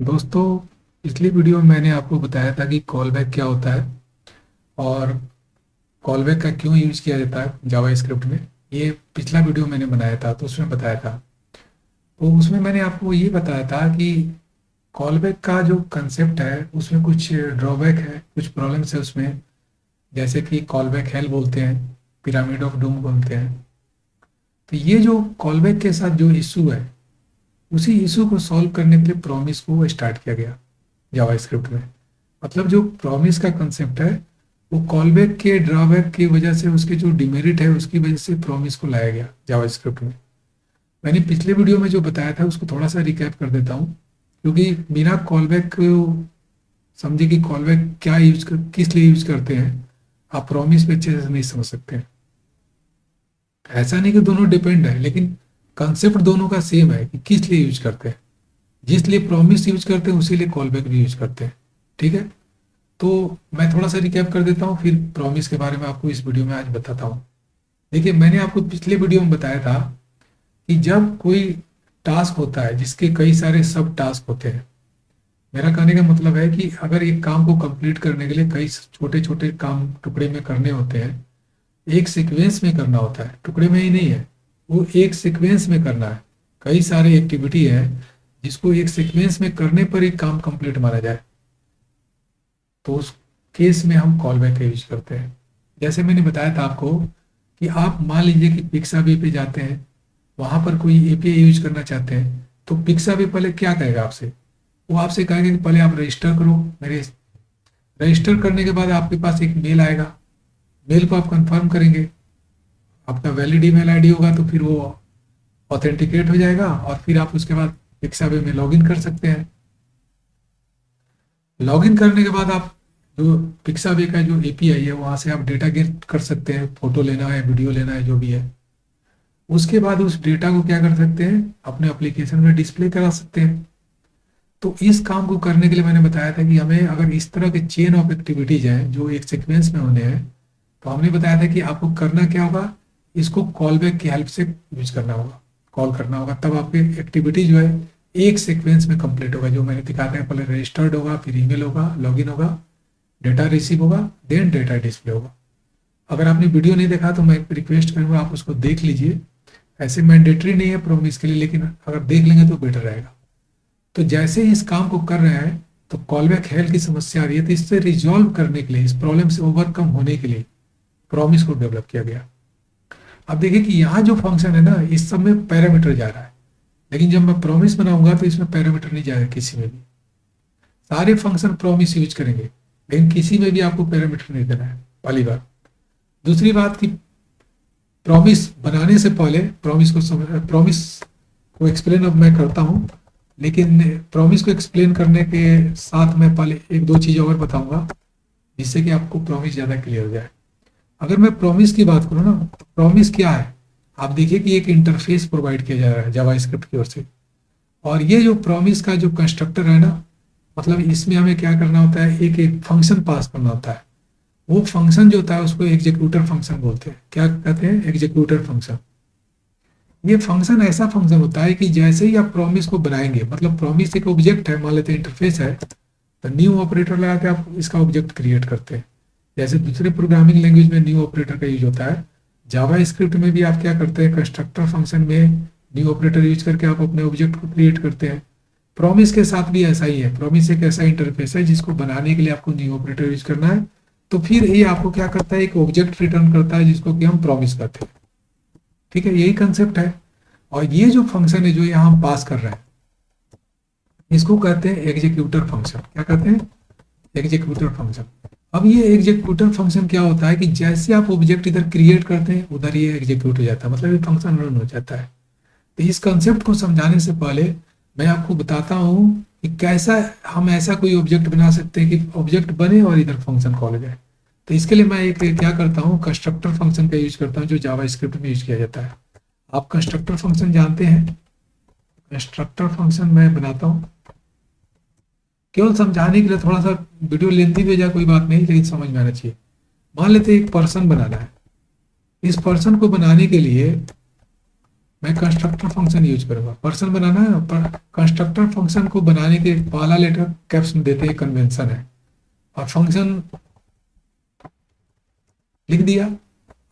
दोस्तों, पिछली वीडियो में मैंने आपको बताया था कि कॉल बैक क्या होता है और कॉल बैक का क्यों यूज किया जाता है जावा स्क्रिप्ट में। ये पिछला वीडियो मैंने बनाया था तो उसमें बताया था। तो उसमें मैंने आपको ये बताया था कि कॉल बैक का जो कंसेप्ट है उसमें कुछ ड्रॉबैक है, कुछ प्रॉब्लम्स है उसमें। जैसे कि कॉल बैक हेल बोलते हैं, पिरामिड ऑफ डूम बोलते हैं। तो ये जो कॉल बैक के साथ जो इशू है, उसी इशू को सॉल्व करने के लिए प्रॉमिस को स्टार्ट किया गया जावा स्क्रिप्ट में। मतलब जो प्रॉमिस का कंसेप्ट है वो कॉलबैक के ड्रॉबैक की वजह से, उसके जो डिमेरिट है उसकी वजह से प्रॉमिस को लाया गया जावास्क्रिप्ट में। मैंने पिछले वीडियो में जो बताया था उसको थोड़ा सा रिकैप कर देता हूँ, क्योंकि बिना कॉलबैक समझे कि कॉलबैक क्या किस लिए यूज करते हैं, आप प्रॉमिस पे अच्छे से नहीं समझ सकते हैं। ऐसा नहीं कि दोनों डिपेंड है, लेकिन कंसेप्ट दोनों का सेम है कि किस लिए यूज करते हैं। जिस लिए प्रॉमिस यूज करते हैं उसी लिए कॉलबैक भी यूज करते हैं। ठीक है, तो मैं थोड़ा सा रिकैप कर देता हूँ, फिर प्रॉमिस के बारे में आपको इस वीडियो में आज बताता हूँ। देखिए, मैंने आपको पिछले वीडियो में बताया था कि जब कोई टास्क होता है जिसके कई सारे सब टास्क होते हैं, मेरा कहने का मतलब है कि अगर एक काम को कंप्लीट करने के लिए कई छोटे छोटे काम टुकड़े में करने होते हैं, एक सीक्वेंस में करना होता है, टुकड़े में ही नहीं है, वो एक सीक्वेंस में करना है। कई सारे एक्टिविटी है जिसको एक सीक्वेंस में करने पर एक काम कंप्लीट माना जाए, तो उस केस में हम कॉल बैक का यूज करते हैं। जैसे मैंने बताया था आपको कि आप मान लीजिए कि पिक्साबे पे जाते हैं, वहां पर कोई एपीआई यूज करना चाहते हैं, तो पिक्साबे पहले क्या कहेगा आपसे? वो आपसे कहेगा कि पहले आप रजिस्टर करो मेरे। रजिस्टर करने के बाद आपके पास एक मेल आएगा, मेल को आप कंफर्म करेंगे, आपका वैलिड ईमेल आईडी होगा, तो फिर वो ऑथेंटिकेट हो जाएगा और फिर आप उसके बाद पिक्साबे में लॉगिन कर सकते हैं। लॉगिन करने के बाद आप जो पिक्साबे का जो एपीआई है वहां से आप डेटा गेट कर सकते हैं, फोटो लेना है, वीडियो लेना है, जो भी है। उसके बाद उस डेटा को क्या कर सकते हैं, अपने एप्लीकेशन में डिस्प्ले करा सकते हैं। तो इस काम को करने के लिए मैंने बताया था कि हमें अगर इस तरह के चेन ऑफ एक्टिविटीज हैं जो एक सीक्वेंस में होने हैं, तो हमने बताया था कि आपको करना क्या होगा, इसको कॉल बैक की हेल्प से यूज करना होगा, कॉल करना होगा, तब आपकी एक्टिविटी जो है एक सीक्वेंस में कंप्लीट होगा। जो मैंने दिखाया था, पहले रजिस्टर्ड होगा, फिर ईमेल होगा, लॉगिन होगा, डेटा रिसीव होगा, देन डेटा डिस्प्ले होगा। अगर आपने वीडियो नहीं देखा तो मैं रिक्वेस्ट करूंगा आप उसको देख लीजिए। ऐसे मैंडेटरी नहीं है प्रॉमिस के लिए, लेकिन अगर देख लेंगे तो बेटर रहेगा। तो जैसे ही इस काम को कर रहे हैं तो कॉलबैक हेल की समस्या आ रही है, तो इससे रिजॉल्व करने के लिए, इस प्रॉब्लम से ओवरकम होने के लिए प्रॉमिस को डेवलप किया गया। अब देखिए कि यहाँ जो फंक्शन है ना, इस सब में पैरामीटर जा रहा है, लेकिन जब मैं प्रॉमिस बनाऊंगा तो इसमें पैरामीटर नहीं जाएगा किसी में भी। सारे फंक्शन प्रॉमिस यूज करेंगे, लेकिन किसी में भी आपको पैरामीटर नहीं देना है, पहली बात। दूसरी बात कि प्रॉमिस बनाने से पहले प्रॉमिस को एक्सप्लेन अब मैं करता हूँ, लेकिन प्रॉमिस को एक्सप्लेन करने के साथ मैं पहले एक दो चीज़ और बताऊंगा, जिससे कि आपको प्रॉमिस ज़्यादा क्लियर हो जाए। अगर मैं प्रॉमिस की बात करूँ ना, तो प्रॉमिस क्या है? आप देखिए कि एक इंटरफेस प्रोवाइड किया जा रहा है जावा स्क्रिप्ट की ओर से, और ये जो प्रॉमिस का जो कंस्ट्रक्टर है ना, मतलब इसमें हमें क्या करना होता है, एक एक फंक्शन पास करना होता है। वो फंक्शन जो होता है उसको एग्जीक्यूटर फंक्शन बोलते हैं। क्या कहते हैं? Executor function. ये फंक्शन ऐसा फंक्शन होता है कि जैसे ही आप प्रॉमिस को बनाएंगे, मतलब प्रॉमिस एक ऑब्जेक्ट है, मान लेते हैं इंटरफेस है, तो न्यू ऑपरेटर लगा के आप इसका ऑब्जेक्ट क्रिएट करते हैं। जैसे दूसरे प्रोग्रामिंग लैंग्वेज में न्यू ऑपरेटर का यूज होता है, जावा स्क्रिप्ट में भी आप क्या करते हैं, कंस्ट्रक्टर फंक्शन में न्यू ऑपरेटर यूज करके आप अपने ऑब्जेक्ट को क्रिएट करते हैं। प्रॉमिस के साथ भी ऐसा ही है। प्रॉमिस एक ऐसा इंटरफेस है जिसको बनाने के लिए आपको न्यू ऑपरेटर यूज करना है, तो फिर ये आपको क्या करता है, एक ऑब्जेक्ट रिटर्न करता है जिसको कि हम प्रॉमिस करते हैं। ठीक है, यही कंसेप्ट है। और ये जो फंक्शन है जो यहाँ हम पास कर रहे हैं, इसको कहते हैं एग्जीक्यूटर फंक्शन। क्या कहते हैं? Executor function. अब ये एग्जीक्यूटर फंक्शन क्या होता है कि जैसे आप ऑब्जेक्ट इधर क्रिएट करते हैं उधर ये एग्जीक्यूट हो जाता है, मतलब ये फंक्शन रन हो जाता है। तो इस कंसेप्ट को समझाने से पहले मैं आपको बताता हूँ कि कैसा हम ऐसा कोई ऑब्जेक्ट बना सकते हैं कि ऑब्जेक्ट बने और इधर फंक्शन कॉल हो जाए। तो इसके लिए मैं एक क्या करता हूँ, कंस्ट्रक्टर फंक्शन का यूज करता हूँ, जो जावा स्क्रिप्ट में यूज किया जाता है। आप कंस्ट्रक्टर फंक्शन जानते हैं? कंस्ट्रक्टर फंक्शन मैं बनाता हूँ केवल समझाने के लिए, थोड़ा सा वीडियो लेंथी भी हो जाए कोई बात नहीं, लेकिन समझ में आना चाहिए। मान लेते हैं एक पर्सन बनाना है। इस पर्सन को बनाने के लिए मैं कंस्ट्रक्टर फंक्शन यूज करूंगा। पर्सन बनाना है ना, पर कंस्ट्रक्टर फंक्शन को बनाने के पहला लेटर कैप्स में देते हैं, कन्वेंशन है। और फंक्शन लिख दिया।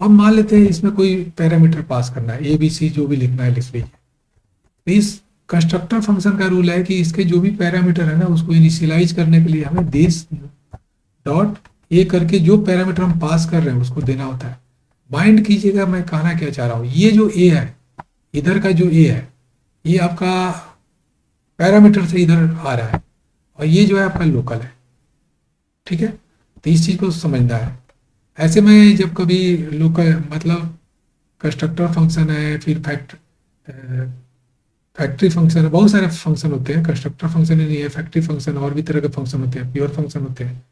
अब मान लेते हैं इसमें कोई पैरामीटर पास करना है, ए बी सी जो भी लिखना है लिख लीजिए। तो इस कंस्ट्रक्टर फंक्शन का रूल है कि इसके जो भी पैरामीटर है ना उसको इनिशियलाइज करने के लिए हमें दिस डॉट ए करके जो पैरामीटर हम पास कर रहे हैं उसको देना होता है। माइंड कीजिएगा मैं कहना क्या चाह रहा हूं, ये जो ए है, इधर का जो ए है, ये आपका पैरामीटर से इधर आ रहा है, और ये जो है आपका लोकल है। ठीक है, तो इस चीज को समझना है। ऐसे में जब कभी लोकल मतलब कंस्ट्रक्टर फंक्शन है, फिर फैक्ट्री फंक्शन है, बहुत सारे फंक्शन होते हैं। कंस्ट्रक्टर फंक्शन ही नहीं है, फैक्ट्री फंक्शन और भी तरह के फंक्शन होते हैं, प्योर फंक्शन होते हैं।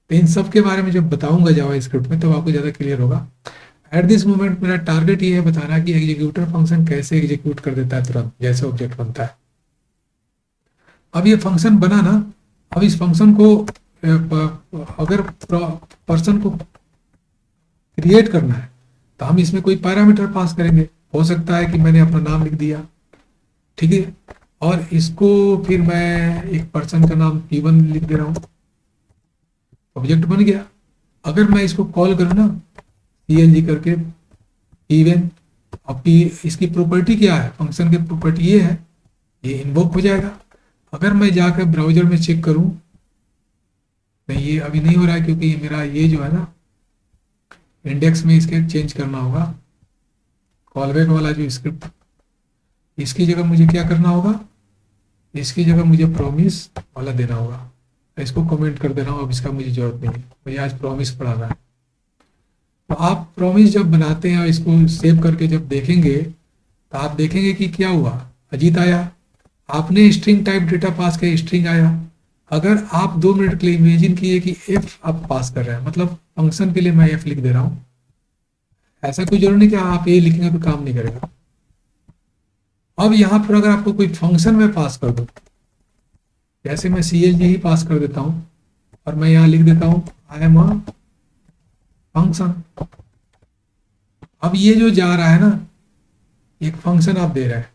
तो इन सब के बारे में जब बताऊंगा जावा स्क्रिप्ट में तो आपको ज़्यादा क्लियर होगा। एट दिस मोमेंट मेरा टारगेट ये है बताना कि एग्जीक्यूटर फंक्शन कैसे एग्जीक्यूट कर देता है तुरंत, जैसे ऑब्जेक्ट बनता है। अब ये फंक्शन बना ना, अब इस फंक्शन को अगर पर्सन को क्रिएट करना है तो हम इसमें कोई पैरामीटर पास करेंगे। हो सकता है कि मैंने अपना नाम लिख दिया, ठीक है, और इसको फिर मैं एक पर्सन का नाम P1 लिख दे रहा हूं, ऑब्जेक्ट बन गया। अगर मैं इसको कॉल करूं ना PLG करके P1, और इसकी प्रॉपर्टी क्या है, फंक्शन की प्रॉपर्टी ये है, ये इन्वोक हो जाएगा। अगर मैं जाकर ब्राउजर में चेक करूं, नहीं ये अभी नहीं हो रहा है क्योंकि मेरा ये जो है ना इंडेक्स में इसके चेंज करना होगा। कॉलबैक वाला जो स्क्रिप्ट, इसकी जगह मुझे क्या करना होगा, इसकी जगह मुझे प्रॉमिस वाला देना होगा। इसको कमेंट कर दे रहा हूँ, अब इसका मुझे जरूरत नहीं है, मुझे आज प्रॉमिस पढ़ाना है। तो आप प्रॉमिस जब बनाते हैं और इसको सेव करके जब देखेंगे तो आप देखेंगे कि क्या हुआ, अजीत आया। आपने स्ट्रिंग टाइप डेटा पास किया, स्ट्रिंग आया। अगर आप 2 मिनट के लिए इमेजिन किए कि एफ आप पास कर रहे हैं, मतलब फंक्शन के लिए मैं एफ लिख दे रहा हूँ, ऐसा कोई जरूरी नहीं कि आप ए लिखेंगे तो काम नहीं करेगा। अब यहां पर अगर आपको कोई फंक्शन में पास कर दो, जैसे मैं CLG ही पास कर देता हूं और मैं यहां लिख देता हूं आई एम अ फंक्शन। अब ये जो जा रहा है ना, एक फंक्शन आप दे रहे हैं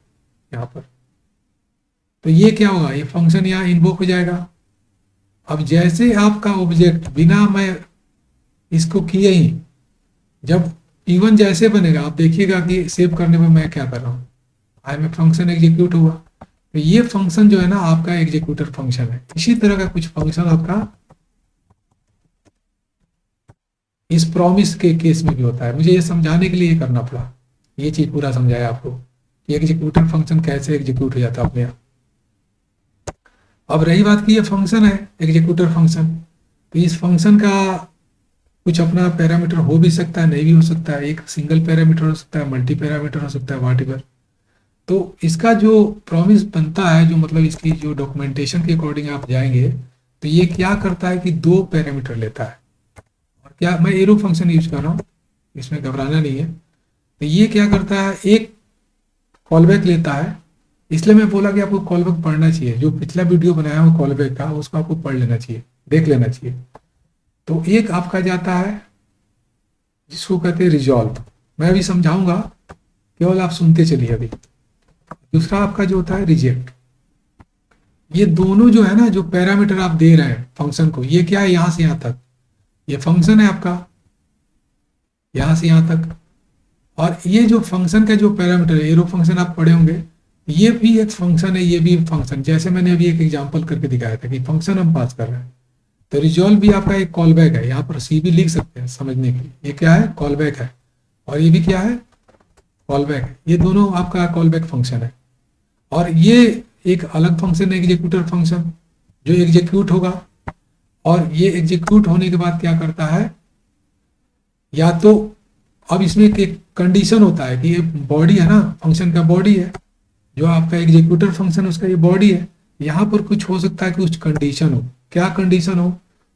यहां पर, तो ये क्या होगा, ये फंक्शन यहां इन्वोक हो जाएगा। अब जैसे आपका ऑब्जेक्ट बिना मैं इसको किए ही, जब P1 जैसे बनेगा आप देखिएगा कि सेव करने में मैं क्या कर रहा हूं, आई में फंक्शन एग्जीक्यूट हुआ। तो ये फंक्शन जो है ना आपका एग्जीक्यूटर फंक्शन है। इसी तरह का कुछ फंक्शन आपका इस प्रॉमिस के केस में भी होता है। मुझे ये समझाने के लिए ये करना पड़ा, ये चीज पूरा समझाया आपको कि एग्जीक्यूटर फंक्शन कैसे एग्जीक्यूट हो जाता है अपने आप। अब रही बात की ये फंक्शन है एग्जीक्यूटर फंक्शन, तो इस फंक्शन का कुछ अपना पैरामीटर हो भी सकता है, नहीं भी हो सकता है। एक सिंगल पैरामीटर हो सकता है, मल्टी पैरामीटर हो सकता है, व्हाटएवर। तो इसका जो प्रॉमिस बनता है, जो मतलब इसकी जो डॉक्यूमेंटेशन के अकॉर्डिंग आप जाएंगे, तो ये क्या करता है कि 2 पैरामीटर लेता है। और क्या, मैं एरो फंक्शन यूज कर रहा हूँ, इसमें घबराना नहीं है। तो ये क्या करता है, एक कॉलबैक लेता है। इसलिए मैं बोला कि आपको कॉलबैक पढ़ना चाहिए, जो पिछला वीडियो बनाया हूँ कॉलबैक का उसको आपको पढ़ लेना चाहिए, देख लेना चाहिए। तो एक आपका जाता है जिसको कहते हैं रिजॉल्व, मैं अभी समझाऊंगा, केवल आप सुनते चलिए अभी। दूसरा आपका जो होता है रिजेक्ट। ये दोनों जो है ना, जो पैरामीटर आप दे रहे हैं फंक्शन को, ये क्या है, यहां से यहां तक ये फंक्शन है आपका, यहां से यहां तक। और ये जो फंक्शन का जो पैरामीटर है, एरो फंक्शन आप पढ़े होंगे, ये भी एक फंक्शन है, ये भी फंक्शन। जैसे मैंने अभी एक एग्जांपल करके दिखाया था कि फंक्शन हम पास कर रहे हैं। तो रिजॉल्व भी आपका एक कॉलबैक है, यहाँ पर सी भी लिख सकते हैं समझने के लिए। ये क्या है, कॉलबैक है, और ये भी क्या है, कॉलबैक है। ये दोनों आपका कॉलबैक फंक्शन है। और ये एक अलग फंक्शन है एग्जीक्यूटर फंक्शन, जो एग्जीक्यूट होगा। और ये एग्जीक्यूट होने के बाद क्या करता है, या तो अब इसमें एक कंडीशन होता है कि ये बॉडी है ना, फंक्शन का बॉडी है, जो आपका एग्जीक्यूटर फंक्शन उसका ये बॉडी है। यहाँ पर कुछ हो सकता है कि कुछ कंडीशन हो। क्या कंडीशन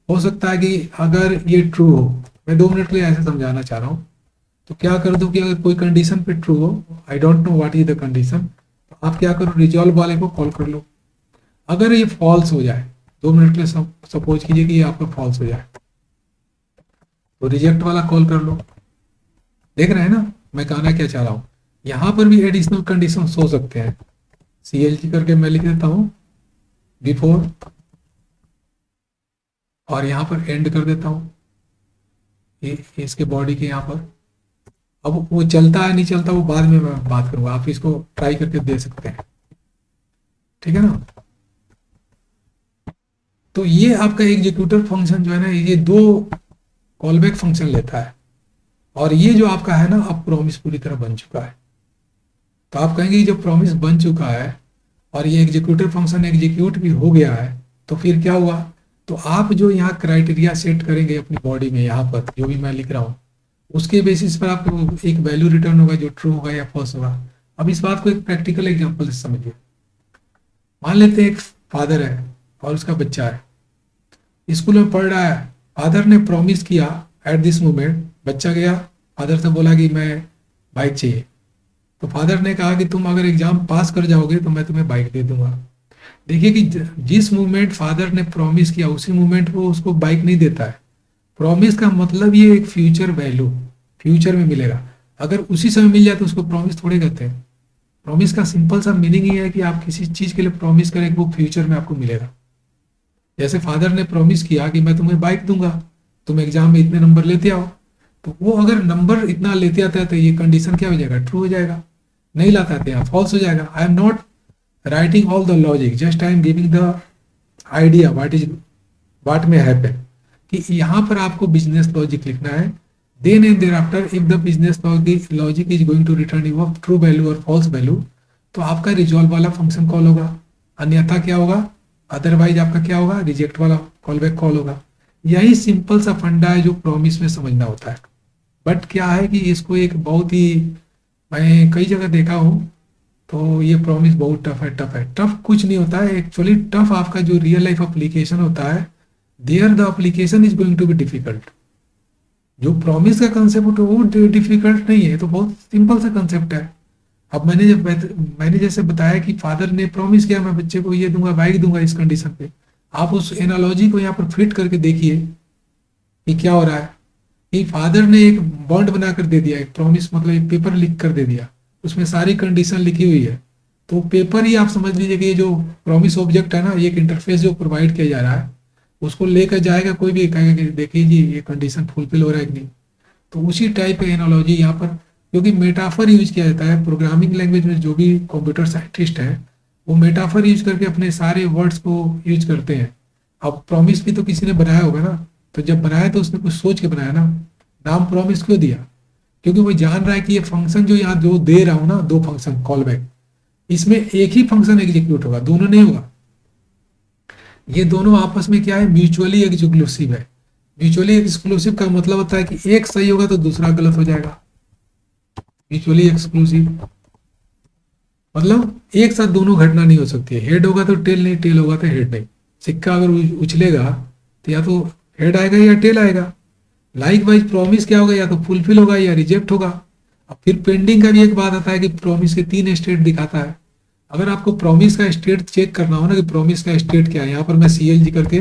हो सकता है कि अगर ये ट्रू हो, मैं 2 मिनट के लिए ऐसे समझाना चाह रहा हूँ, तो क्या कर दो कि अगर कोई कंडीशन पे ट्रू हो, I don't know what is the condition, तो आप क्या करो, रिजॉल्व वाले को कॉल कर लो। अगर ये फॉल्स हो जाए, 2 मिनट के लिए सपोज कीजिए कि ये आपका फॉल्स हो जाए, तो रिजेक्ट वाला कॉल कर लो। देख रहे हैं ना मैं कहना क्या चाह रहा हूँ, यहाँ पर भी एडिशनल कंडीशन हो सकते हैं। CLG करके मैं लिख देता हूँ बिफोर, और यहाँ पर एंड कर देता हूँ इसके बॉडी के यहाँ पर। अब वो चलता है नहीं चलता वो बाद में मैं बात करूंगा, आप इसको ट्राई करके दे सकते हैं, ठीक है ना। तो ये आपका एग्जीक्यूटर फंक्शन जो है ना, ये दो कॉलबैक फंक्शन लेता है, और ये जो आपका है ना, अब प्रॉमिस पूरी तरह बन चुका है। तो आप कहेंगे जब प्रॉमिस बन चुका है और ये एग्जीक्यूटर फंक्शन एग्जीक्यूट भी हो गया है, तो फिर क्या हुआ, तो आप जो यहाँ क्राइटेरिया सेट करेंगे अपनी बॉडी में, यहाँ पर जो भी मैं लिख रहा हूँ, उसके बेसिस पर आपको एक वैल्यू रिटर्न होगा जो ट्रू होगा या फॉल्स होगा। अब इस बात को एक प्रैक्टिकल एग्जांपल से समझिए। मान लेते हैं एक फादर है और उसका बच्चा है, स्कूल में पढ़ रहा है। फादर ने प्रॉमिस किया एट दिस मोमेंट, बच्चा गया फादर से बोला कि मैं बाइक चाहिए। तो फादर ने कहा कि तुम अगर एग्जाम पास कर जाओगे तो मैं तुम्हें बाइक दे दूंगा। देखिए कि जिस मोमेंट फादर ने प्रॉमिस किया उसी मोमेंट वो उसको बाइक नहीं देता है। प्रॉमिस का मतलब ये एक फ्यूचर वैल्यू, फ्यूचर में मिलेगा। अगर उसी समय मिल जाए तो उसको प्रॉमिस थोड़े कहते हैं। प्रॉमिस का सिंपल सा मीनिंग ही है कि आप किसी चीज के लिए प्रॉमिस करें वो फ्यूचर में आपको मिलेगा। जैसे फादर ने प्रॉमिस किया कि मैं तुम्हें बाइक दूंगा, तुम एग्जाम में इतने नंबर लेते आओ, तो वो अगर नंबर इतना लेते आता है तो ये कंडीशन क्या हो जाएगा, ट्रू हो जाएगा। नहीं लाता है यहाँ फॉल्स हो जाएगा। I am not writing all the logic, just I am giving the idea what may happen, कि यहाँ पर आपको बिजनेस लॉजिक लिखना है। Then and there after if the business logic is going to return you a true value और false value, तो आपका resolve वाला फंक्शन कॉल होगा। अन्यथा क्या होगा, अदरवाइज आपका क्या होगा, रिजेक्ट वाला कॉलबैक कॉल होगा। यही सिंपल सा फंडा है जो प्रॉमिस में समझना होता है। बट क्या है कि इसको एक बहुत ही, मैं कई जगह देखा हूँ, तो ये प्रॉमिस बहुत टफ है। टफ कुछ नहीं होता है एक्चुअली, टफ आपका जो रियल लाइफ एप्लीकेशन होता है, there the application is going to be difficult. जो प्रॉमिस का कंसेप्ट है वो डिफिकल्ट नहीं है, तो बहुत सिंपल सा कंसेप्ट है। अब मैंने जैसे बताया कि फादर ने प्रॉमिस किया मैं बच्चे को ये दूंगा, बाइक दूंगा इस कंडीशन पे। आप उस एनालॉजी को यहाँ पर फिट करके देखिए कि क्या हो रहा है। कि फादर ने एक बॉन्ड बनाकर दे दिया, एक प्रॉमिस मतलब एक पेपर लिख कर दे दिया, उसमें सारी कंडीशन लिखी हुई है। तो पेपर ही आप समझ लीजिए कि ये जो प्रॉमिस ऑब्जेक्ट है ना, एक इंटरफेस जो प्रोवाइड किया जा रहा है, उसको लेकर जाएगा कोई भी, कहेगा कि देखिए जी ये कंडीशन फुलफिल हो रहा है कि नहीं। तो उसी टाइप का एनालॉजी यहाँ पर, क्योंकि मेटाफर यूज किया जाता है प्रोग्रामिंग लैंग्वेज में, जो भी कंप्यूटर साइंटिस्ट है वो मेटाफर यूज करके अपने सारे वर्ड्स को यूज करते हैं। अब प्रॉमिस भी तो किसी ने बनाया होगा ना, तो जब बनाया तो उसने कुछ सोच के बनाया ना। नाम प्रॉमिस क्यों दिया, क्योंकि वो जान रहा है कि ये फंक्शन जो यहाँ जो दे रहा हूँ ना, दो फंक्शन कॉल बैक, इसमें एक ही फंक्शन एग्जीक्यूट होगा, दोनों नहीं होगा। ये दोनों आपस में क्या है, म्यूचुअली एक्सक्लूसिव है। म्यूचुअली एक्सक्लूसिव का मतलब होता है कि एक सही होगा तो दूसरा गलत हो जाएगा। म्यूचुअली एक्सक्लूसिव मतलब एक साथ दोनों घटना नहीं हो सकती है। हेड होगा तो टेल नहीं, टेल होगा तो हेड नहीं। सिक्का अगर उछलेगा तो या तो हेड आएगा या टेल आएगा। लाइक वाइज प्रॉमिस क्या होगा, या तो फुलफिल होगा या रिजेक्ट होगा। अब फिर पेंडिंग का भी एक बात आता है कि प्रॉमिस के 3 स्टेट दिखाता है। अगर आपको प्रॉमिस का स्टेट चेक करना हो ना कि प्रॉमिस का स्टेट क्या है, यहाँ पर मैं CLG करके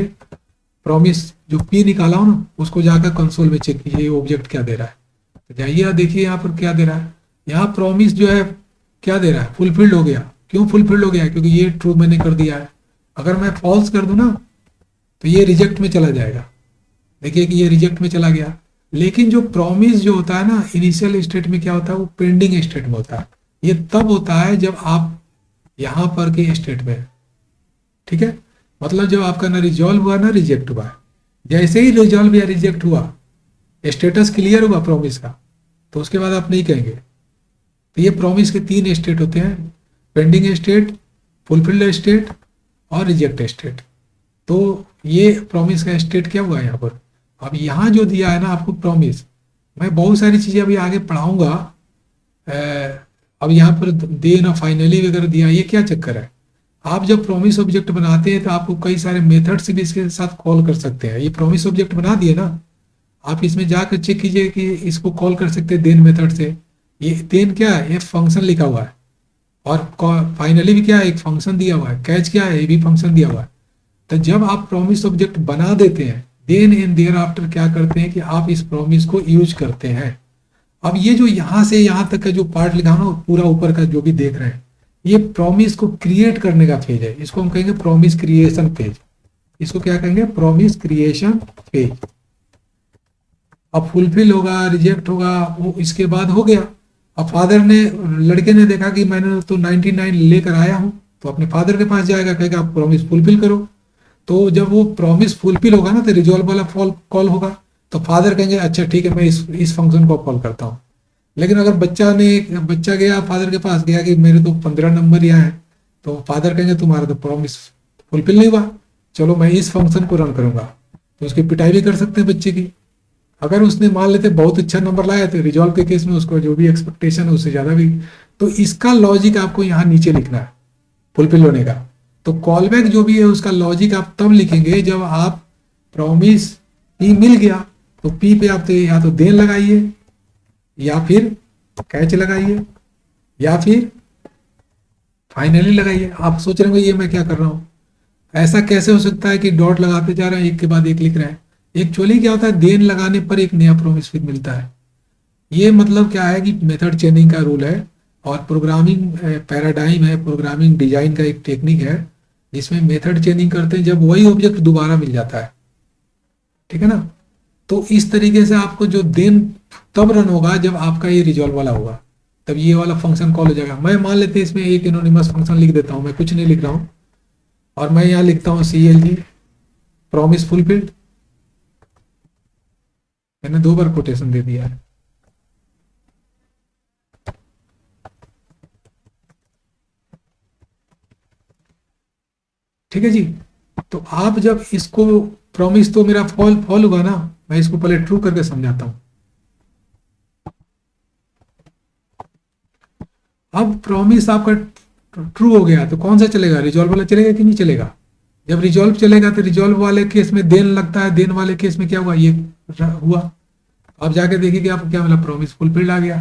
प्रॉमिस जो P निकाला हो ना, उसको जाकर कंसोल में चेक कीजिए ये ऑब्जेक्ट क्या दे रहा है। तो जाइए देखिए यहाँ पर क्या दे रहा है। यहाँ प्रॉमिस जो है क्या दे रहा है, फुलफिल्ड हो गया। क्यों फुलफिल्ड हो गया, क्योंकि ये ट्रू मैंने कर दिया है। अगर मैं फॉल्स कर दूं ना तो ये रिजेक्ट में चला जाएगा। देखिए कि ये रिजेक्ट में चला गया। लेकिन जो प्रॉमिस जो होता है ना इनिशियल स्टेट में, क्या होता है, वो पेंडिंग स्टेट में होता है। ये तब होता है जब आप यहाँ पर के स्टेट में, ठीक है, मतलब जब आपका ना रिजॉल्व हुआ ना रिजेक्ट हुआ। जैसे ही रिजॉल्व या रिजेक्ट हुआ, स्टेटस क्लियर हुआ प्रॉमिस का, तो उसके बाद आप नहीं कहेंगे। तो ये प्रॉमिस के 3 स्टेट होते हैं, पेंडिंग स्टेट, फुलफिल्ड स्टेट और रिजेक्ट स्टेट। तो ये प्रॉमिस का स्टेट क्या हुआ यहाँ पर। अब यहाँ जो दिया है ना आपको प्रॉमिस, मैं बहुत सारी चीजें अभी आगे पढ़ाऊंगा। अब यहाँ पर दे ना फाइनली वगैरह दिया, ये क्या चक्कर है। आप जब प्रॉमिस ऑब्जेक्ट बनाते हैं तो आपको कई सारे मेथड से भी इसके साथ कॉल कर सकते हैं। ये प्रॉमिस ऑब्जेक्ट बना दिए ना, आप इसमें जाकर चेक कीजिए कि इसको कॉल कर सकते हैं देन मेथड से। ये देन क्या है, ये फंक्शन लिखा हुआ है। और फाइनली भी क्या है, एक फंक्शन दिया हुआ है। कैच क्या है, ये भी फंक्शन दिया हुआ है। तो जब आप प्रॉमिस ऑब्जेक्ट बना देते हैं, देन एंड देयर आफ्टर क्या करते हैं कि आप इस प्रॉमिस को यूज करते हैं। अब ये जो यहाँ से यहाँ तक का जो पार्ट लिखा ना, पूरा ऊपर का जो भी देख रहे हैं, ये प्रॉमिस को क्रिएट करने का फेज है। इसको हम कहेंगे प्रॉमिस क्रिएशन फेज। इसको क्या कहेंगे? Promise creation phase. अब फुलफिल होगा, रिजेक्ट होगा, वो इसके बाद हो गया। अब फादर ने, लड़के ने देखा कि मैंने तो 99 लेकर आया हूं, तो अपने फादर के पास जाएगा, कहेगा आप प्रॉमिस फुलफिल करो। तो जब वो प्रॉमिस फुलफिल होगा ना, तो रिजॉल्व वाला कॉल होगा। तो फादर कहेंगे अच्छा ठीक है, मैं इस फंक्शन को कॉल करता हूँ। लेकिन अगर बच्चा गया फादर के पास, गया कि मेरे तो 15 नंबर यहाँ है, तो फादर कहेंगे तुम्हारा तो प्रॉमिस फुलफिल नहीं हुआ, चलो मैं इस फंक्शन को रन करूंगा। तो उसकी पिटाई भी कर सकते हैं बच्चे की। अगर उसने मान लेते बहुत अच्छा नंबर लाया, तो रिजॉल्व के केस में उसको जो भी एक्सपेक्टेशन है उससे ज्यादा भी। तो इसका लॉजिक आपको यहाँ नीचे लिखना है फुलफिल होने का। तो कॉलबैक जो भी है उसका लॉजिक आप तब लिखेंगे जब आप प्रॉमिस पी मिल गया, तो पी पे आप तो या तो देन लगाइए, या फिर कैच लगाइए, या फिर फाइनली लगाइए। आप सोच रहे होंगे ये मैं क्या कर रहा हूं, ऐसा कैसे हो सकता है कि डॉट लगाते जा रहे हैं, एक के बाद एक लिख रहे हैं। एक्चुअली क्या होता है, देन लगाने पर एक नया प्रॉमिस फिर मिलता है। ये मतलब क्या है कि मेथड चेनिंग का रूल है, और प्रोग्रामिंग पैराडाइम है, प्रोग्रामिंग डिजाइन का एक टेक्निक है, जिसमें मेथड चेनिंग करते हैं जब वही ऑब्जेक्ट दोबारा मिल जाता है। ठीक है ना? तो इस तरीके से आपको जो देन तब रन होगा जब आपका ये रिजॉल्व वाला होगा, तब ये वाला फंक्शन कॉल हो जाएगा। मैं मान लेते हैं इसमें एक एनोनिमस फंक्शन लिख देता हूं, मैं कुछ नहीं लिख रहा हूं, और मैं यहाँ लिखता हूँ CLG प्रॉमिस फुलफिल्ड। मैंने 2 बार कोटेशन दे दिया है। ठीक है जी। तो आप जब इसको, प्रॉमिस तो मेरा फॉल हुआ ना, मैं इसको पहले ट्रू करके समझाता हूं। अब प्रॉमिस आपका ट्रू हो गया, तो कौन सा चलेगा? रिजॉल्व वाला चलेगा कि नहीं चलेगा? जब रिजॉल्व चलेगा तो रिजॉल्व वाले केस में देन लगता है, देन वाले केस में क्या हुआ, ये हुआ। आप जाके देखिए कि आपको क्या मिला, प्रॉमिस फुलफिल्ड आ गया।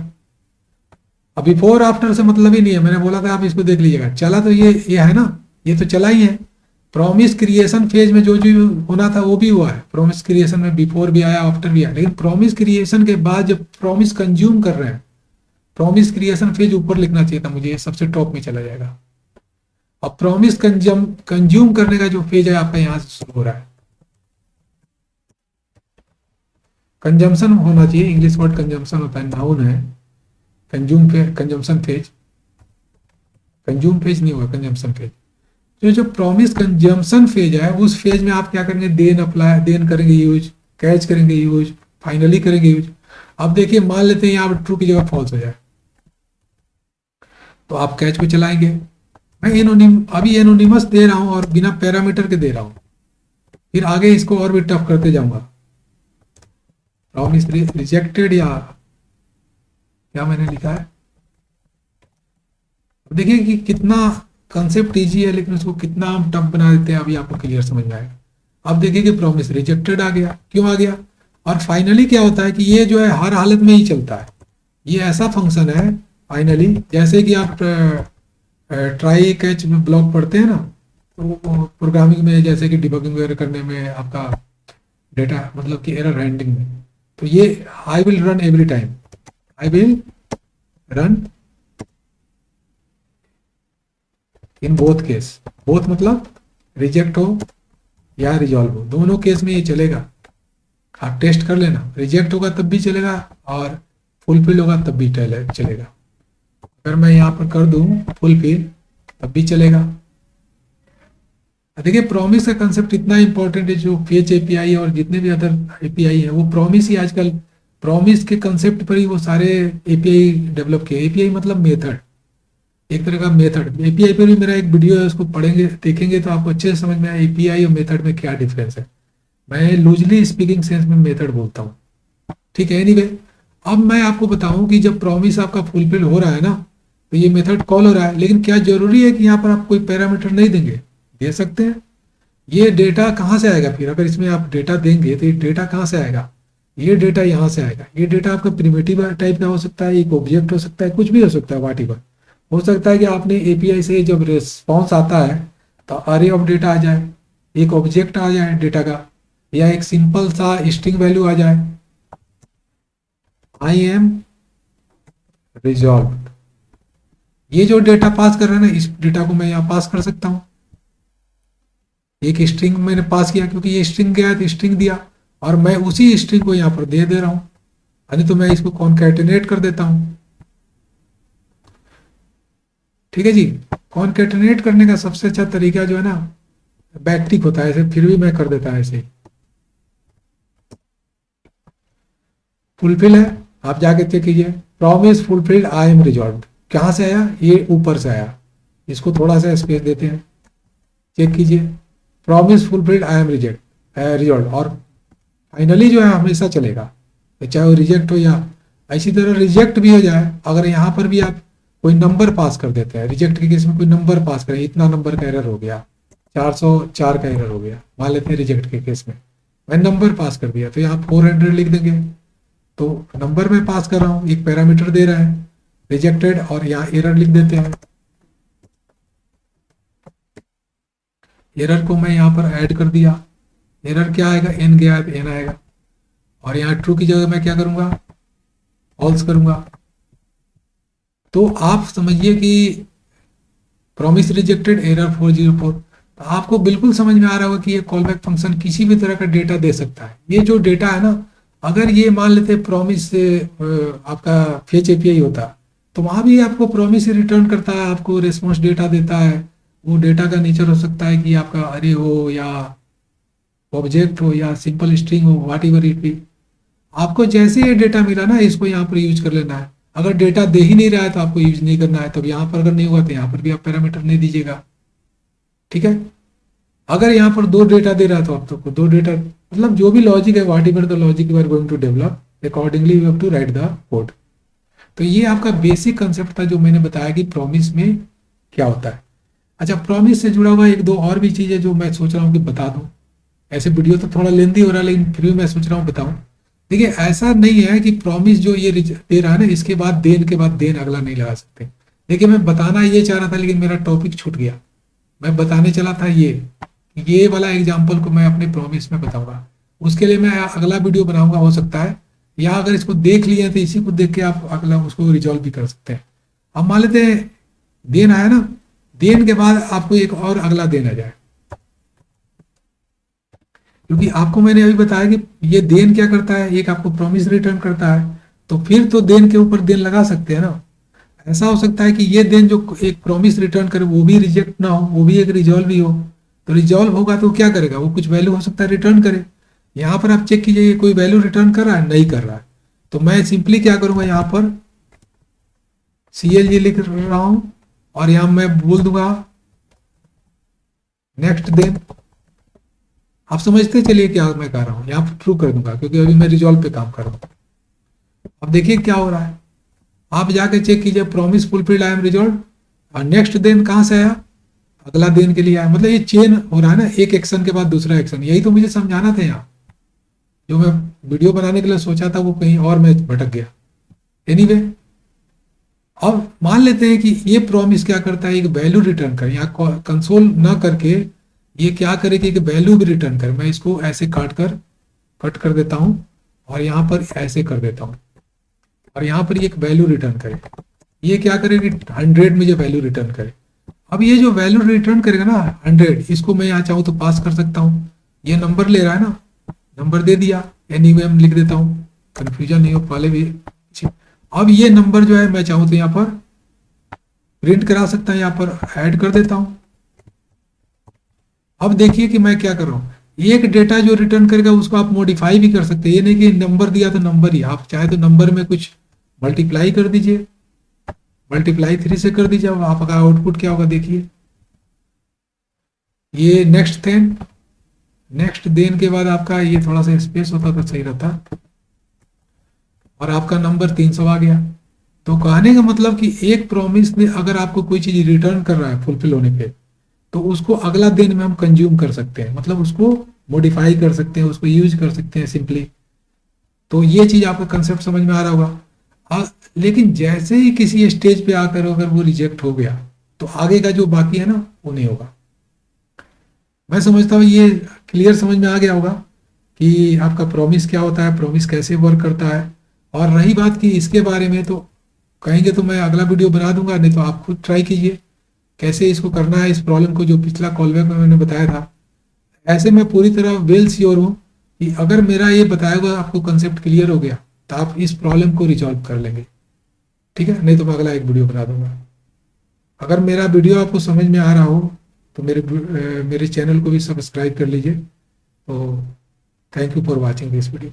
अब बिफोर आफ्टर से मतलब ही नहीं है, मैंने बोला था आप इसको देख लीजिएगा। चला तो ये है ना, ये तो चला ही है। प्रॉमिस क्रिएशन फेज में जो जो होना था वो भी हुआ है। प्रॉमिस क्रिएशन में बिफोर भी आया, आफ्टर भी आया, लेकिन प्रॉमिस क्रिएशन के बाद जब प्रॉमिस कंज्यूम कर रहे हैं, प्रॉमिस क्रिएशन फेज ऊपर लिखना चाहिए था मुझे, ये सबसे टॉप में चला जाएगा। अब प्रॉमिस कंज्यूम करने का जो फेज है आपका यहां से शुरू हो रहा है। कंजम्पशन होना चाहिए, इंग्लिश वर्ड कंजम्पशन होता है, नाउन है। कंजम्पशन फेज, कंज्यूम फेज नहीं होगा, कंजम्पशन फेज। तो जो प्रॉमिस कंजम्पशन फेज है, उस फेज में आप क्या करेंगे, देन अप्लाई, देन करेंगे यूज, कैच करेंगे यूज, फाइनली करेंगे यूज। अब देखिए मान लेते हैं यहाँ पर ट्रू की जगह फॉल्स हो जाए, तो आप कैच को चलाएंगे। मैं अभी एनोनिमस दे रहा हूं और बिना पैरामीटर के दे रहा हूं, फिर आगे इसको और भी टफ करते जाऊंगा। प्रॉमिस रिजेक्टेड, या क्या मैंने लिखा है, देखिए कि कितना कंसेप्ट इजी है, लेकिन उसको कितना हम टफ बना देते हैं, अभी आपको क्लियर समझ में आएगा। अब देखिए कि प्रॉमिस रिजेक्टेड आ गया, क्यों आ गया? और फाइनली क्या होता है कि ये जो है हर हालत में ही चलता है। ये ऐसा फंक्शन है फाइनली, जैसे कि आप ट्राई कैच में ब्लॉक पढ़ते हैं ना, तो प्रोग्रामिंग में जैसे कि डिबगिंग वगैरह करने में आपका डेटा, मतलब कि एरर हैंडलिंग में, तो ये I will run every time, I will run in both case. Both मतलब रिजेक्ट हो या रिजॉल्व हो, दोनों केस में ये चलेगा। आप टेस्ट कर लेना, रिजेक्ट होगा तब भी चलेगा और फुलफिल होगा तब भी चलेगा। अगर मैं यहाँ पर कर दूं फुलफिल, तब भी चलेगा। देखिए प्रॉमिस का कंसेप्ट इतना इंपॉर्टेंट है, जो फेच एपीआई और जितने भी अदर एपीआई है, वो प्रॉमिस ही आजकल, प्रॉमिस के कंसेप्ट पर ही वो सारे एपीआई डेवलप किए। एपीआई मतलब मेथड, एक तरह का मेथड। एपीआई पर भी मेरा एक वीडियो है, उसको पढ़ेंगे देखेंगे तो आपको अच्छे से समझ में आए एपीआई और मेथड में क्या डिफरेंस है। मैं लूजली स्पीकिंग सेंस में मेथड बोलता हूँ, ठीक है। एनीवे, अब मैं आपको बताऊं कि जब प्रॉमिस आपका फुलफिल हो रहा है ना, तो ये मेथड कॉल हो रहा है, लेकिन क्या जरूरी है कि यहाँ पर आप कोई पैरामीटर नहीं देंगे? दे सकते हैं। ये डेटा कहाँ से आएगा फिर? अगर इसमें आप डेटा देंगे तो ये डेटा कहाँ से आएगा? ये डेटा यहाँ से आएगा। ये डेटा आपका प्रिमिटिव टाइप का हो सकता है, एक ऑब्जेक्ट हो सकता है, कुछ भी हो सकता है, वाट एवर। हो सकता है कि आपने एपीआई से जब रिस्पॉन्स आता है तो अरे ऑफ डेटा आ जाए, एक ऑब्जेक्ट आ जाए डेटा का, या एक सिंपल सा स्ट्रिंग वैल्यू आ जाए, आई एम रिजॉल्व। ये जो डेटा पास कर रहा है ना, इस डेटा को मैं यहाँ पास कर सकता हूँ। एक स्ट्रिंग मैंने पास किया, क्योंकि ये स्ट्रिंग गया तो स्ट्रिंग दिया, और मैं उसी स्ट्रिंग को यहाँ पर दे रहा हूँ। यानी तो मैं इसको कॉन्कैटिनेट कर देता हूँ। ठीक है जी। कॉन्कैटिनेट करने का सबसे अच्छा तरीका जो है ना, बैकटिक होता है, ऐसे फिर भी मैं कर देता है ऐसे ही। फुलफिल है, आप जाके चेक कीजिए, promise fulfilled I am resolve. कहाँ से आया? ये ऊपर से आया। इसको थोड़ा सा स्पेस देते हैं, चेक कीजिए, promise fulfilled I am resolve. और फाइनली जो है हमेशा चलेगा, तो चाहे वो रिजेक्ट हो या इसी तरह रिजेक्ट भी हो जाए, अगर यहाँ पर भी आप कोई नंबर पास कर देते हैं, रिजेक्ट के केस में कोई नंबर पास करें, इतना नंबर का एरर हो गया, 404 का एरर हो गया मान लेते हैं रिजेक्ट के केस में, मैं नंबर पास कर दिया, तो यहाँ 400 लिख देंगे, तो नंबर में पास कर रहा हूँ, एक पैरामीटर दे रहा है रिजेक्टेड, और यहाँ एरर लिख देते हैं। एरर को मैं यहाँ पर ऐड कर दिया। एरर क्या आएगा? एन गया है तो एन आएगा, और यहाँ ट्रू की जगह मैं क्या करूंगा? फॉल्स करूंगा। तो आप समझिए कि प्रॉमिस रिजेक्टेड, एरर 404। तो आपको बिल्कुल समझ में आ रहा होगा कि ये कॉलबैक फंक्शन किसी भी तरह का डेटा दे सकता है। ये जो डेटा है ना, अगर ये मान लेते प्रॉमिस से आपका फेच एपीआई होता, तो वहां भी आपको प्रॉमिस रिटर्न करता है, आपको रिस्पॉन्स डेटा देता है। वो डेटा का नेचर हो सकता है कि आपका अरे हो, या ऑब्जेक्ट हो, या सिंपल स्ट्रिंग हो, व्हाट एवर इट बी। आपको जैसे ये डेटा मिला ना, इसको यहाँ पर यूज कर लेना है। अगर डेटा दे ही नहीं रहा है तो आपको यूज नहीं करना है। तब यहाँ पर अगर नहीं हुआ तो यहाँ पर भी आप पैरामीटर नहीं दीजिएगा। ठीक है। अगर यहाँ पर दो डेटा दे रहा है तो आप तो दो डेटा, मतलब जो भी लॉजिक है, whatever the logic you are going to develop accordingly you have to write the code. तो ये आपका बेसिक कंसेप्ट था जो मैंने बताया कि प्रॉमिस में क्या होता है। अच्छा, प्रॉमिस से जुड़ा हुआ एक दो और भी चीज़ है जो मैं सोच रहा हूँ कि बता दूँ। ऐसे वीडियो तो थोड़ा लेंदी हो रहा है, लेकिन फिर भी मैं सोच रहा हूँ बताऊँ। देखिए, ऐसा नहीं है कि प्रॉमिस जो ये दे रहा है ना, इसके बाद देन के बाद देन अगला नहीं लगा सकते। देखिए, मैं बताना ये चाह रहा था, लेकिन मेरा टॉपिक छूट गया। मैं बताने चला था ये वाला एग्जाम्पल को मैं अपने प्रॉमिस में बताऊंगा। उसके लिए मैं अगला वीडियो बनाऊंगा, हो सकता है, या अगर इसको देख लिए तो इसी को देख के आप अगला उसको रिजॉल्व भी कर सकते हैं। अब मान लेते हैं देन आया ना, देन के बाद आपको एक और अगला देन आ जाए, क्योंकि आपको मैंने अभी बताया कि ये देन क्या करता है, एक आपको प्रॉमिस रिटर्न करता है, तो फिर तो देन के ऊपर देन लगा सकते हैं ना। ऐसा हो सकता है कि ये देन जो एक प्रॉमिस रिटर्न करे वो भी रिजेक्ट ना हो, वो भी एक रिजॉल्व ही हो। तो रिजॉल्व होगा तो क्या करेगा? वो कुछ वैल्यू हो सकता है रिटर्न करे। यहाँ पर आप चेक कीजिए, कोई वैल्यू रिटर्न कर रहा है? नहीं कर रहा है। तो मैं सिंपली क्या करूंगा, यहाँ पर CLG लिख रहा हूं, और यहाँ मैं बोल दूंगा नेक्स्ट देन। आप समझते चलिए क्या मैं कर रहा हूँ, यहाँ पर ट्रू कर दूंगा, क्योंकि अभी मैं रिजॉल्व पे काम कर रहा हूँ। अब देखिए क्या हो रहा है, आप जाके चेक कीजिए, promise fulfilled I am resolve, और नेक्स्ट देन कहाँ से आया? अगला देन के लिए आया। मतलब ये चेन हो रहा है ना, एक एक्शन के बाद दूसरा एक्शन। यही तो मुझे समझाना था यहाँ, जो मैं वीडियो बनाने के लिए सोचा था वो कहीं और मैं भटक गया। एनीवे, अब मान लेते हैं कि ये प्रॉमिस क्या करता है, एक वैल्यू रिटर्न कर, यहाँ कंसोल ना करके ये क्या करे कि एक वैल्यू भी रिटर्न करे। मैं इसको ऐसे कट कर देता हूं, और यहाँ पर ऐसे कर देता हूं, और यहाँ पर एक वैल्यू रिटर्न करे। ये क्या करे कि 100 मुझे वैल्यू रिटर्न करे। अब ये जो वैल्यू रिटर्न करेगा ना 100, इसको मैं यहाँ चाहूँ तो पास कर सकता हूँ। ये नंबर ले रहा है ना, नंबर दे दिया, एनीवे लिख देता हूँ, कंफ्यूजन नहीं हो पहले भी। अब ये नंबर जो है मैं चाहूँ तो यहाँ पर प्रिंट करा सकता है, यहाँ पर ऐड कर देता हूँ। अब देखिए कि मैं क्या कर रहा हूँ, एक डेटा जो रिटर्न करेगा उसको आप मॉडिफाई भी कर सकते हैं। ये नहीं कि नंबर दिया तो नंबर ही, आप चाहे तो नंबर में कुछ मल्टीप्लाई कर दीजिए, मल्टीप्लाई 3 से कर दीजिए। अब आपका आउटपुट क्या होगा देखिए, ये नेक्स्ट देन के बाद आपका ये थोड़ा सा स्पेस होता तो सही रहता, और आपका नंबर 300 आ गया। तो कहने का मतलब कि एक प्रॉमिस ने अगर आपको कोई चीज रिटर्न कर रहा है फुलफिल होने पे, तो उसको अगला दिन में हम कंज्यूम कर सकते हैं, मतलब उसको मॉडिफाई कर सकते हैं, उसको यूज कर सकते हैं सिंपली। तो ये चीज आपका कंसेप्ट समझ में आ रहा होगा। लेकिन जैसे ही किसी स्टेज पे आकर अगर वो रिजेक्ट हो गया, तो आगे का जो बाकी है ना वो नहीं होगा। मैं समझता हूँ ये क्लियर समझ में आ गया होगा कि आपका प्रॉमिस क्या होता है, प्रॉमिस कैसे वर्क करता है। और रही बात कि इसके बारे में, तो कहेंगे तो मैं अगला वीडियो बना दूंगा, नहीं तो आप खुद ट्राई कीजिए कैसे इसको करना है, इस प्रॉब्लम को जो पिछला कॉलबैक में मैंने बताया था। ऐसे मैं पूरी तरह वेल श्योर हूँ कि अगर मेरा ये बताया हुआ आपको कंसेप्ट क्लियर हो गया तो आप इस प्रॉब्लम को रिजॉल्व कर लेंगे। ठीक है, नहीं तो मैं अगला एक वीडियो बना दूंगा। अगर मेरा वीडियो आपको समझ में आ रहा हो तो मेरे चैनल को भी सब्सक्राइब कर लीजिए। तो thank you for watching this video.